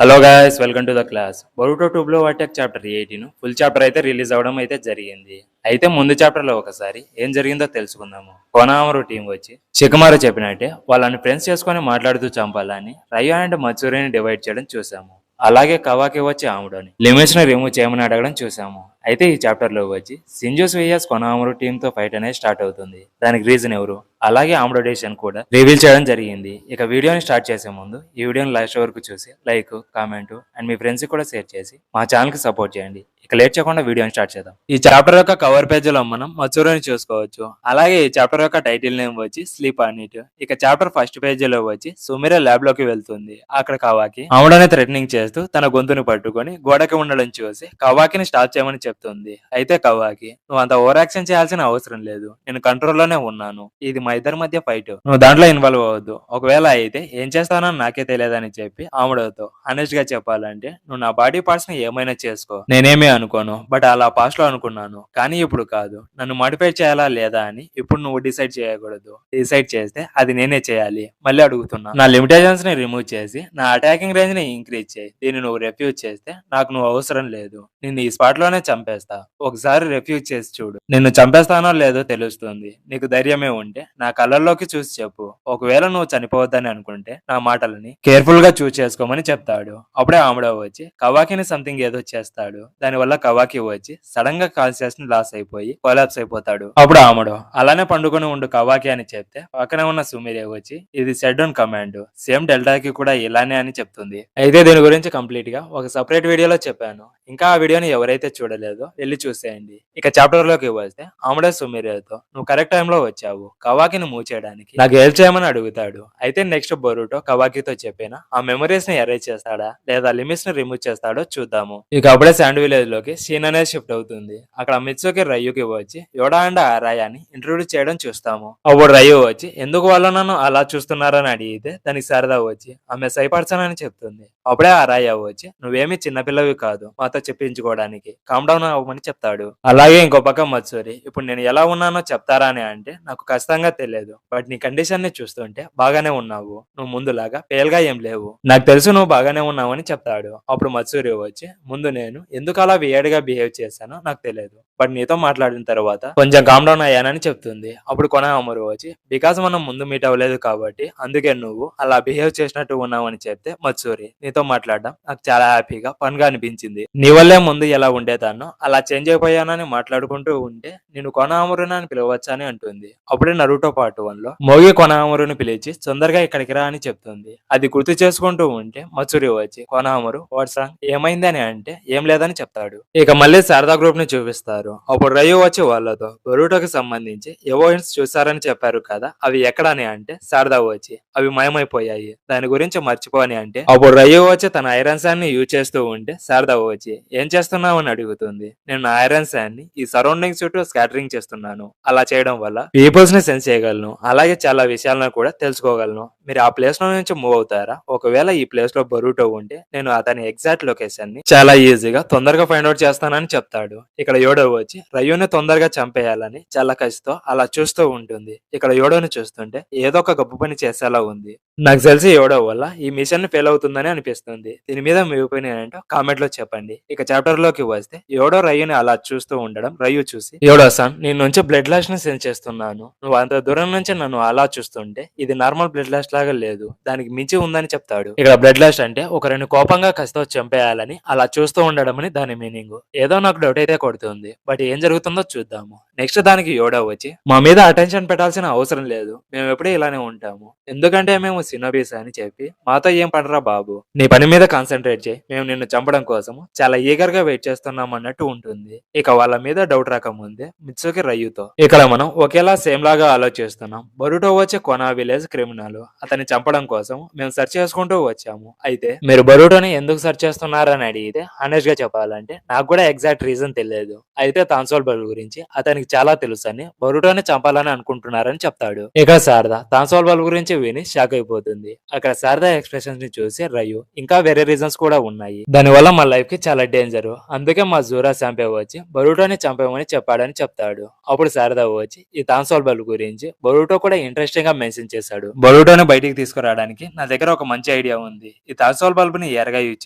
Hello guys, welcome to the class. Boruto ట్యూబ్లో వాటెక్ chapter 18 full chapter అయితే release అవడం అయితే జరిగింది. అయితే ముందు చాప్టర్ లో ఒకసారి ఏం జరిగిందో తెలుసుకుందాము. కొనామరు టీం వచ్చి చికమారు చెప్పినట్టే వాళ్ళని ఫ్రెండ్స్ చేసుకొని మాట్లాడుతూ చంపాలని రయ్యో అండ్ మత్సూరిని డివైడ్ చేయడం చూసాము. అలాగే కవాకి వచ్చి ఆముడని లిమిట్స్ ని రిమూవ్ చేయమని అడగడం చూసాము. అయితే ఈ చాప్టర్ లో వచ్చి సింజోస్ వేయాస్ కొనామరు టీమ్ తో ఫైట్ అనేది స్టార్ట్ అవుతుంది. దానికి రీజన్ ఎవరు, అలాగే ఆమ్డోడేషన్ కూడా రివీల్ చేయడం జరిగింది. ఇక వీడియోని స్టార్ట్ చేసే ముందు ఈ వీడియోని లాస్ట్ వరకు చూసి like, comment and me friends కూడా షేర్ చేసి మా ఛానల్ కి సపోర్ట్ చేయండి. ఇక లేట్ చేయకుండా వీడియోని స్టార్ట్ చేద్దాం. ఈ చాప్టర్ యొక్క కవర్ పేజ్ లో మనం మత్సూరిని చూసుకోవచ్చు. అలాగే ఈ చాప్టర్ యొక్క టైటిల్ నేమ్ వచ్చి స్లీప్ ఆన్ ఇట్. ఇక చాప్టర్ ఫస్ట్ పేజ్ లో వచ్చి సుమిర ల్యాబ్ లోకి వెళ్తుంది. అక్కడ కవాకి ఆవిడని థ్రెటనింగ్ చేస్తూ తన గొంతుని పట్టుకొని గోడకి ఉండడం చూసి కవాకిని స్టాప్ చేయమని చెప్తుంది. అయితే కవాకి, నువ్వు అంత ఓవర్ యాక్షన్ చేయాల్సిన అవసరం లేదు, నేను కంట్రోల్ లోనే ఉన్నాను, ఇది మా ఇద్దరి మధ్య ఫైట్, నువ్వు దాంట్లో ఇన్వాల్వ్ అవ్వద్దు, ఒకవేళ అయితే ఏం చేస్తానో నాకే తెలియదని చెప్పి ఆవిడతో హానెస్ట్ గా చెప్పాలంటే నువ్వు నా బాడీ పార్ట్స్ ని ఏమైనా చేసుకో, నేనేమీ అనుకోను, బట్ అలా పాస్ట్ లో అనుకున్నాను, కానీ ఇప్పుడు కాదు, నన్ను మాడిఫై చేయాలా లేదా అని ఇప్పుడు నువ్వు డిసైడ్ చేయకూడదు, డిసైడ్ చేస్తే అది నేనే చేయాలి. మళ్ళీ అడుగుతున్నా, నా లిమిటేషన్స్ ని రిమూవ్ చేసి నా అటాకింగ్ రేంజ్ ని ఇంక్రీజ్ చేయి, దీన్ని నువ్వు రెఫ్యూజ్ చేస్తే నాకు నువ్వు అవసరం లేదు, నిన్ను ఈ స్పాట్ లోనే చంపేస్తా, ఒకసారి రెఫ్యూజ్ చేసి చూడు, నిన్ను చంపేస్తానో లేదో తెలుస్తుంది, నీకు ధైర్యమే ఉంటే నా కళ్ళల్లోకి చూసి చెప్పు, ఒకవేళ నువ్వు చనిపోవద్దని అనుకుంటే నా మాటలని కేర్ఫుల్ గా చూస్ చేసుకోమని చెప్తాడు. అప్పుడే ఆముడో వచ్చి కవాకిని సంథింగ్ ఏదో చేస్తాడు. దానివల్ల కవాకి వచ్చి సడన్ గా కాన్షియస్ ని లాస్ అయిపోయి కొలాప్స్ అయిపోతాడు. అప్పుడు ఆముడో అలానే పండుకొని ఉండు కవాకి అని చెప్తే పక్కనే ఉన్న సుమిరే వచ్చి ఇది సెడ్ ఆన్ కమాండ్, సేమ్ డెల్టాకి కూడా ఇలానే అని చెప్తుంది. అయితే దీని గురించి కంప్లీట్ గా ఒక సపరేట్ వీడియోలో చెప్పాను, ఇంకా ఆ వీడియోని ఎవరైతే చూడలేదో వెళ్ళి చూసేయండి. ఇక చాప్టర్ లోకి వస్తే ఆముడే సుమిరేతో నువ్వు కరెక్ట్ టైంలో వచ్చావు, కవాకిని మూవ్ చేయడానికి నాకు హెల్ప్ చేయమని అడుగుతాడు. అయితే నెక్స్ట్ బొరుటో కవాకితో చెప్పిన ఆ మెమరీస్ ని ఎరేజ్ చేస్తాడా లేదా లిమిట్స్ ని రిమూవ్ చేస్తాడో చూద్దాము. ఇక అప్పుడే శాండ్ విలేజ్ లోకి సీన్ అనేది షిఫ్ట్ అవుతుంది. అక్కడ మిత్సుకి రయ్యుకి వచ్చి యోడా అండ్ ఆరాయాని ఇంట్రొడ్యూస్ చేయడం చూస్తాము. అప్పుడు రయ్యు వచ్చి ఎందుకు వాళ్ళు నన్ను అలా చూస్తున్నారని అడిగితే దానికి సరదా వచ్చి ఆమె సైపర్సన్ అని చెప్తుంది. అప్పుడే ఆరాయ వచ్చి నువ్వేమి చిన్నపిల్లవి కాదు మాతో చెప్పించుకోవడానికి, కామ్ డౌన్ అవ్వమని చెప్తాడు. అలాగే ఇంకో పక్క మత్సూరి ఇప్పుడు నేను ఎలా ఉన్నానో చెప్తారా అని అంటే నాకు ఖచ్చితంగా తెలియదు, బట్ నీ కండిషన్ ని చూస్తుంటే బాగానే ఉన్నావు, నువ్వు ముందులాగా పేల్గా ఏం లేవు, నాకు తెలుసు నువ్వు బాగానే ఉన్నావు అని చెప్తాడు. అప్పుడు మత్సూరి వచ్చి ముందు నేను ఎందుకు అలా వేడిగా బిహేవ్ చేశానో నాకు తెలియదు, బట్ నీతో మాట్లాడిన తర్వాత కొంచెం కామ్ డౌన్ అయ్యానని చెప్తుంది. అప్పుడు కొన అమరు వచ్చి బికాస్ మనం ముందు మీట్ అవ్వలేదు కాబట్టి అందుకే నువ్వు అలా బిహేవ్ చేసినట్టు ఉన్నావు అని చెప్తే మత్సూరి నీతో మాట్లాడడం నాకు చాలా హ్యాపీగా ఫన్ గా అనిపించింది, నీ వల్లే ముందు ఎలా ఉండేదాన్నో అలా చేంజ్ అయిపోయానని మాట్లాడుకుంటూ ఉంటే నేను కొన అమరుని అని పిలవచ్చా అని అంటుంది. అప్పుడే నరుటో పార్ట్ 1 లో మోగి కొన అమరుని పిలిచి తొందరగా ఇక్కడికి రా అని చెప్తుంది. అది గుర్తు చేసుకుంటూ ఉంటే మత్సూరి వచ్చి కొన అమరు వాట్స్ రాంగ్ ఏమైంది అని అంటే ఏం లేదని చెప్తాడు. ఇక మళ్ళీ శారదా గ్రూప్ ని చూపిస్తారు. అప్పుడు రయ్యు వచ్చి వాళ్ళతో బొరుటోకి సంబంధించి ఏవో హింట్స్ చూసారని చెప్పారు కదా, అవి ఎక్కడ అని అంటే శారదా వచ్చి అవి మాయమైపోయాయి, దాని గురించి మర్చిపోని అంటే అప్పుడు రయ్యు వచ్చి తన ఐరన్ శాండ్ ని యూజ్ చేస్తూ ఉంటే శారదా వచ్చి ఏం చేస్తున్నావు అని అడుగుతుంది. నేను నా ఐరన్ శాండ్ ని ఈ సరౌండింగ్స్ చుట్టూ స్కాటరింగ్ చేస్తున్నాను, అలా చేయడం వల్ల పీపుల్స్ ని సెన్స్ చేయగలను, అలాగే చాలా విషయాలను కూడా తెలుసుకోగలను, మీరు ఆ ప్లేస్ లో నుంచి మూవ్ అవుతారా, ఒకవేళ ఈ ప్లేస్ లో బొరుటో ఉంటే నేను అతని ఎగ్జాక్ట్ లొకేషన్ ని చాలా ఈజీగా తొందరగా ఫైండ్ అవుట్ చేస్తానని చెప్తాడు. ఇక్కడ యోడో వచ్చి రయ్యోని తొందరగా చంపేయాలని చాలా కసితో అలా చూస్తూ ఉంటుంది. ఇక్కడ యోడోని చూస్తుంటే ఏదో ఒక గొప్ప పని చేసేలా ఉంది, నాకు తెలిసి యోడో వల్ల ఈ మిషన్ ఫెయిల్ అవుతుందని అనిపిస్తుంది. దీని మీద మీ ఒపీనియన్ ఏంటో కామెంట్ లో చెప్పండి. ఇక చాప్టర్ లోకి వస్తే యోడో రయ్యుని అలా చూస్తూ ఉండడం రయ్యు చూసి యోడో సన్ నీ నుంచి బ్లడ్ లాష్ ని సెన్స్ చేస్తున్నాను, నువ్వు అంత దూరం నుంచి నన్ను అలా చూస్తుంటే ఇది నార్మల్ బ్లడ్ లాష్ లాగా లేదు, దానికి మించి ఉందని చెప్తాడు. ఇక్కడ బ్లడ్ లాష్ అంటే ఒకరిని కోపంగా కసితో చంపేయాలని అలా చూస్తూ ఉండడం అని దాని మీనింగ్. ఏదో నాకు డౌట్ అయితే కొడుతుంది, బట్ ఏం జరుగుతుందో చూద్దాము. నెక్స్ట్ దానికి యోడా వచ్చి మా మీద అటెన్షన్ పెట్టాల్సిన అవసరం లేదు, మేము ఎప్పుడూ ఇలానే ఉంటాము, ఎందుకంటే మేము సినోబీస్ అని చెప్పి మాతో ఏం పడరా బాబు, నీ పని మీద కాన్సన్ట్రేట్ చేయి, మేము నిన్ను చంపడం కోసం చాలా ఈగర్ గా వెయిట్ చేస్తున్నాం అన్నట్టు ఉంటుంది. ఇక వాళ్ళ మీద డౌట్ రాకముందే మిత్సుకి రయ్యుతో ఇక్కడ మనం ఒకేలా సేమ్ లాగా ఆలోచిస్తున్నాం, బొరుటో వచ్చి కొనా విలేజ్ క్రిమినల్, అతన్ని చంపడం కోసం మేము సెర్చ్ చేసుకుంటూ వచ్చాము, అయితే మీరు బొరుటోని ఎందుకు సెర్చ్ చేస్తున్నారని అడిగితే హానెస్ట్ గా చెప్పాలంటే నాకు కూడా ఎగ్జాక్ట్ రీజన్ తెలియదు, అయితే తాన్సోల్ బల్ గురించి అతనికి చాలా తెలుసు అని బొరుటోని చంపాలని అనుకుంటున్నారని చెప్తాడు. ఇక శారదా తాన్సోల్ బల్ గురించి విని షాక్ అయిపోతుంది. అయిపోతుంది. అక్కడ శారదా ఎక్స్ప్రెషన్స్ ని చూసి రయు ఇంకా వేరే రీజన్స్ కూడా ఉన్నాయి, దానివల్ల మా లైఫ్ కి చాలా డేంజర్, అందుకే మా జూరా చంపే వచ్చి బరూటోని చంపేమని చెప్పాడని చెప్తాడు. అప్పుడు శారదా వచ్చి ఈ తాన్సోల్ బల్బ్ గురించి బరూటో కూడా ఇంట్రెస్టింగ్ గా మెన్షన్ చేశాడు. బరూటోని బయటికి తీసుకురావడానికి నా దగ్గర ఒక మంచి ఐడియా ఉంది. ఈ తాన్సోల్ బల్బ్ ని ఎరగా యూజ్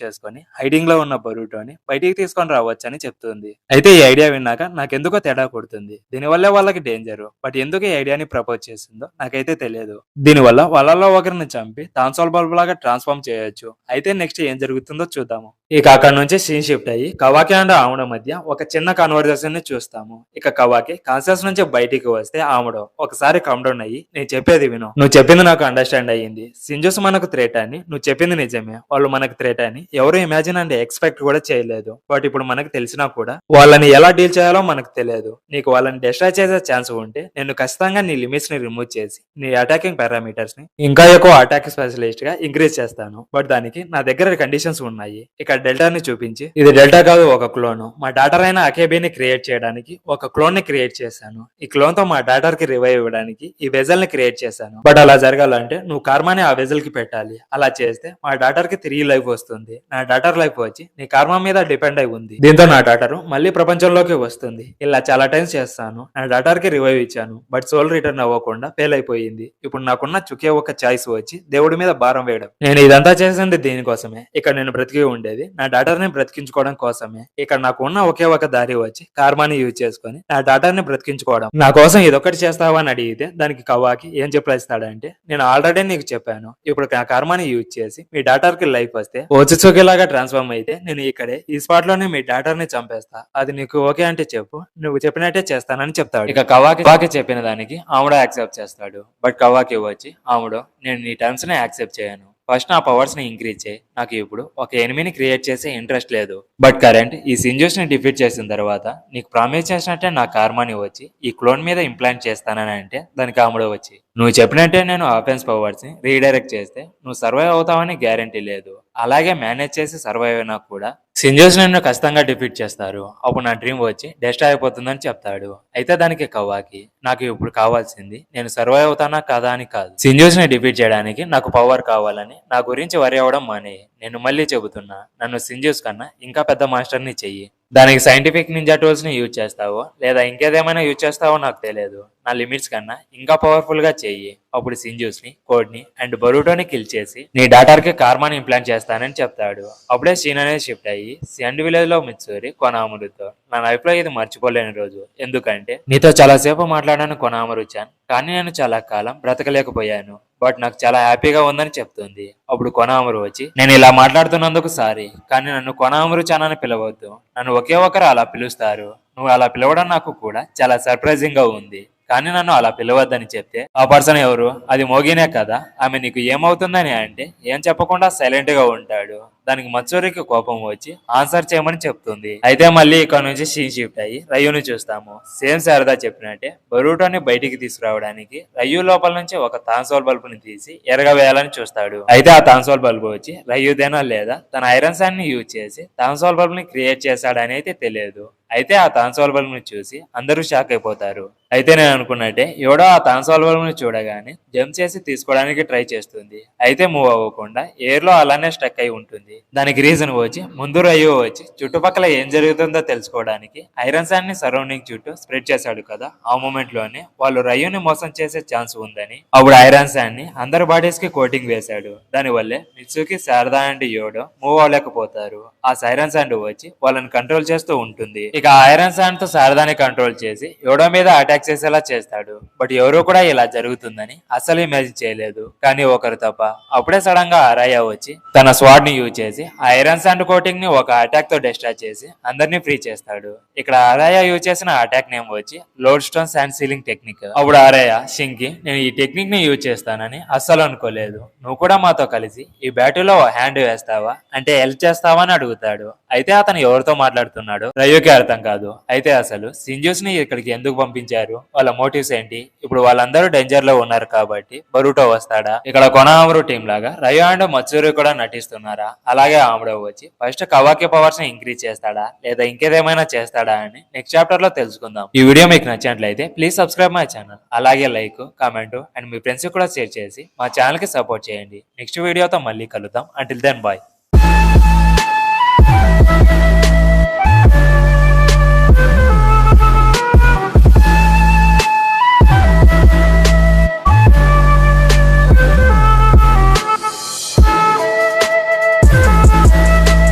చేసుకుని హైడింగ్ లో ఉన్న బరూటోని బయటికి తీసుకొని రావచ్చు అని చెప్తుంది. అయితే ఈ ఐడియా విన్నాక నాకెందుకో తేడా కొడుతుంది. దీనివల్ల వాళ్ళకి డేంజర్, బట్ ఎందుకు ఈ ఐడియాని ప్రపోజ్ చేసిందో నాకైతే తెలియదు. దీనివల్ల వాళ్ళలో ఒకరిని చంపి తాన్సోల్ బల్బ్ లాగా ట్రాన్స్ఫార్మ్ చేయొచ్చు. అయితే నెక్స్ట్ ఏం జరుగుతుందో చూద్దాము. ఇక అక్కడ నుంచి సీన్ షిఫ్ట్ అయ్యి కవాకి అండ్ ఆముడ మధ్య ఒక చిన్న కన్వర్జేషన్ ని చూస్తాము. ఇక కవాకి కాన్షియస్ నుంచి బయటికి వస్తే ఆముడ ఒకసారి కమ్ డౌన్ అయ్యి, నేను చెప్పేది విను, నువ్వు చెప్పింది నాకు అండర్స్టాండ్ అయ్యింది. సింజోస్ మనకు థ్రెట్ అని నువ్వు చెప్పింది నిజమే, వాళ్ళు మనకు థ్రెట్ అని ఎవరు ఇమాజిన్ అండ్ ఎక్స్పెక్ట్ కూడా చేయలేదు. బట్ ఇప్పుడు మనకు తెలిసినా కూడా వాళ్ళని ఎలా డీల్ చేయాలో మనకు తెలియదు. నీకు వాళ్ళని డిస్ట్రాయ్ చేసే ఛాన్స్ ఉంటే నేను ఖచ్చితంగా నీ లిమిట్స్ ని రిమూవ్ చేసి నీ అటాకింగ్ పారామీటర్స్ ని ఇంకా ఎక్కువ అటాక్ స్పెషలిస్ట్ గా ఇంక్రీజ్ చేస్తాను. బట్ దానికి నా దగ్గర కండిషన్స్ ఉన్నాయి. ఇక డెల్టా ని చూపించి, ఇది డెల్టా కాదు, ఒక క్లోన్. మా డాటర్ అయిన అకేబీని క్రియేట్ చేయడానికి ఒక క్లోన్ ని క్రియేట్ చేశాను. ఈ క్లోన్ తో మా డాటర్ కి రివైవ్ ఇవ్వడానికి ఈ వెజల్ ని క్రియేట్ చేశాను. బట్ అలా జరగాలంటే నువ్వు కార్మాని ఆ వెజల్ కి పెట్టాలి. అలా చేస్తే మా డాటర్ కి 3 లైఫ్ వస్తుంది. నా డాటర్ లైఫ్ వచ్చి నీ కార్మా మీద డిపెండ్ అయి ఉంది. దీంతో నా డాటర్ మళ్ళీ ప్రపంచంలోకి వస్తుంది. ఇలా చాలా టైమ్స్ చేస్తాను. నా డాటర్ కి రివైవ్ ఇచ్చాను, బట్ సోల్ రిటర్న్ అవ్వకుండా ఫెయిల్ అయిపోయింది. ఇప్పుడు నాకున్న చుకే ఒక చాయిస్ వచ్చి దేవుడి మీద భారం వేయడం. నేను ఇదంతా చేసింది దీనికోసమే. ఇక్కడ నేను బ్రతికి ఉండేది నా డాటర్ ని బ్రతికించుకోవడం కోసమే. ఇక్కడ నాకు ఉన్న ఒకే ఒక దారి వచ్చి కార్మాని యూజ్ చేసుకుని నా డాటర్ ని బ్రతికించుకోవడం. నా కోసం ఇదొక్కటి చేస్తావా అని అడిగితే దానికి కవాకి ఏం చెప్పేస్తాడంటే, నేను ఆల్రెడీ నీకు చెప్పాను, ఇప్పుడు నా కార్మాని యూజ్ చేసి మీ డాటర్ కి లైఫ్ వస్తే ఓచుచుకిలాగా ట్రాన్స్ఫార్మ్ అయితే నేను ఇక్కడే ఈ స్పాట్ లోనే మీ డాటర్ ని చంపేస్తా. అది నీకు ఓకే అంటే చెప్పు, నువ్వు చెప్పినట్టే చేస్తానని చెప్తాడు. ఇక కవాకి చెప్పిన దానికి ఆముడో యాక్సెప్ట్ చేస్తాడు. బట్ కవాకి వచ్చి, ఆముడో నేను నీ టర్మ్స్ ని యాక్సెప్ట్ చేయను. ఫస్ట్ నా పవర్స్ ని ఇంక్రీజ్ చేయి. నాకు ఇప్పుడు ఒక ఎనిమిని క్రియేట్ చేసే ఇంట్రెస్ట్ లేదు. బట్ కరెంట్ ఈ సింజోస్ ని డిఫీట్ చేసిన తర్వాత నీకు ప్రామిస్ చేసినట్టే నా కార్మాని వచ్చి ఈ క్లోన్ మీద ఇంప్లాంట్ చేస్తానని అంటే దానికి ఆముడో వచ్చి, నువ్వు చెప్పినట్టే నేను ఆఫెన్స్ పవర్స్ ని రీడైరెక్ట్ చేస్తే నువ్వు సర్వైవ్ అవుతావని గ్యారంటీ లేదు. అలాగే మేనేజ్ చేసి సర్వైవ్ అయినా కూడా సింజోస్ నన్ను ఖచ్చితంగా డిఫీట్ చేస్తారు. అప్పుడు నా డ్రీమ్ వచ్చి డెస్ట్రాయ్ అయిపోతుందని చెప్తాడు. అయితే దానికి కవాకి, నాకు ఇప్పుడు కావాల్సింది నేను సర్వైవ్ అవుతానా కాదా అని కాదు, సింజోస్ ని డిఫీట్ చేయడానికి నాకు పవర్ కావాలని. నా గురించి వరి అవ్వడం మానే. నేను మళ్ళీ చెబుతున్నా, నన్ను సింజోస్ కన్నా ఇంకా పెద్ద మాస్టర్ ని చెయ్యి. దానికి సైంటిఫిక్ నింజా టూల్స్ ని యూజ్ చేస్తావో లేదా ఇంకేదేమైనా యూజ్ చేస్తావో నాకు తెలియదు. నా లిమిట్స్ కన్నా ఇంకా పవర్ఫుల్ గా చెయ్యి. అప్పుడు సింజూస్ ని, కోడ్ ని అండ్ బరూటోని కిల్ చేసి నీ డాటర్ కి కార్మాని ఇంప్లాంట్ చేస్తానని చెప్తాడు. అప్పుడే సీన్ అనేది షిఫ్ట్ అయ్యి సెండ్ విలేజ్ లో మిత్సూరి కొనామరుతో, నా లైఫ్ లో ఇది మర్చిపోలేని రోజు. ఎందుకంటే నీతో చాలా సేపు మాట్లాడాను కొనామరు-చాన్, కానీ నేను చాలా కాలం బ్రతకలేకపోయాను. బట్ నాకు చాలా హ్యాపీగా ఉందని చెప్తుంది. అప్పుడు కొనామరు వచ్చి, నేను ఇలా మాట్లాడుతున్నందుకు సారీ, కానీ నన్ను కొనామరు-చాన్ అని పిలవద్దు. నన్ను ఒకే ఒకరు అలా పిలుస్తారు. నువ్వు అలా పిలవడం నాకు కూడా చాలా సర్ప్రైజింగ్ గా ఉంది. కానీ నన్ను అలా పిలవద్దని చెప్తే ఆ పర్సన్ ఎవరు, అది మోగినే కదా, ఆమె నీకు ఏమవుతుందని అంటే ఏం చెప్పకుండా సైలెంట్ గా ఉంటాడు. దానికి మత్సూరికి కోపం వచ్చి ఆన్సర్ చేయమని చెప్తుంది. అయితే మళ్ళీ ఇక్కడ నుంచి సీన్ షిఫ్ట్ అయ్యి రయ్యూని చూస్తాము. సేమ్ శారదా చెప్పినట్టే బరూటోని బయటికి తీసుకురావడానికి రయ్యూ లోపల నుంచి ఒక తాన్సోల్ బల్బ్ ని తీసి ఎరగవేయాలని చూస్తాడు. అయితే ఆ తాన్సోల్ బల్బ్ వచ్చి రయ్యూదేనా లేదా తన ఐరన్ సాండ్ ని యూజ్ చేసి తాన్సోల్ బల్బ్ ని క్రియేట్ చేశాడని అయితే తెలియదు. అయితే ఆ తాన్సోల్ బల్బ్ ని చూసి అందరూ షాక్ అయిపోతారు. అయితే నేను అనుకున్నట్టే ఎవడో ఆ తాన్సోల్ బల్బ్ ని చూడగానే జంప్ చేసి తీసుకోవడానికి ట్రై చేస్తుంది. అయితే మూవ్ అవ్వకుండా ఎయిర్ లో అలానే స్టక్ అయి ఉంటుంది. దానికి రీజన్ వచ్చి ముందు రయ్యూ వచ్చి చుట్టుపక్కల ఏం జరుగుతుందో తెలుసుకోవడానికి ఐరన్ సాండ్ ని సరౌండింగ్ చుట్టూ స్ప్రెడ్ చేశాడు కదా. ఆ మూమెంట్ లోనే వాళ్ళు రయ్యూని మోసం చేసే ఛాన్స్ ఉందని అప్పుడు ఐరన్ సాండ్ ని అందరి బాడీస్ కి కోటింగ్ వేశాడు. దానివల్లే మిత్సుకి, శారదా అండ్ యోడో మూవ్ అవ్వలేకపోతారు. ఆ ఐరన్ సాండ్ వచ్చి వాళ్ళని కంట్రోల్ చేస్తూ ఉంటుంది. ఇక ఐరన్ సాండ్ తో శారదాని కంట్రోల్ చేసి యోడో మీద అటాక్ చేసేలా చేస్తాడు. బట్ ఎవరు కూడా ఇలా జరుగుతుందని అసలు ఇమాజిన్ చేయలేదు. కానీ ఒకరు తప్ప. అప్పుడే సడన్ గా అరాయా వచ్చి తన స్వాడ్ ని యూజ్ చేసి ఐరన్ సాండ్ కోటింగ్ ని ఒక అటాక్ తో డిస్ట్రాయ్ చేసి అందరినీ ఫ్రీ చేస్తాడు. ఇక్కడ అరాయా యూజ్ చేసిన అటాక్ నేమ్ వచ్చి load stone sand ceiling technique. అప్పుడు అరాయా షింకి, నేను ఈ టెక్నిక్ ని యూజ్ చేస్తానని అస్సలు అనుకోలేదు. నువ్వు కూడా మాతో కలిసి ఈ బ్యాటిల్లో హ్యాండ్ వేస్తావా అంటే హెల్ప్ చేస్తావా అని అడుగుతాడు. అయితే అతను ఎవరితో మాట్లాడుతున్నాడో రయ్యూకి అర్థం కాదు. అయితే అసలు సింజూస్ ని ఇక్కడికి ఎందుకు పంపించారు, వాళ్ళ మోటివ్స్ ఏంటి, ఇప్పుడు వాళ్ళందరూ డేంజర్ లో ఉన్నారు కాబట్టి బరూటో వస్తాడా, ఇక్కడ కొనామరు టీం లాగా రయ్యూ అండ్ మత్సూరి కూడా నటిస్తున్నారా, అలాగే ఆమ్డో వచ్చి ఫస్ట్ కవాకి పవర్స్ ని ఇంక్రీజ్ చేస్తాడా లేదా ఇంకేదేమైనా చేస్తాడా అని నెక్స్ట్ చాప్టర్ లో తెలుసుకుందాం. ఈ వీడియో మీకు నచ్చినట్లయితే ప్లీజ్ సబ్స్క్రైబ్ మై ఛానల్. అలాగే like, comment and me friends కూడా షేర్ చేసి మా ఛానల్ కి సపోర్ట్ చేయండి. నెక్స్ట్ వీడియోతో మళ్ళీ కలుద్దాం. Until then bye.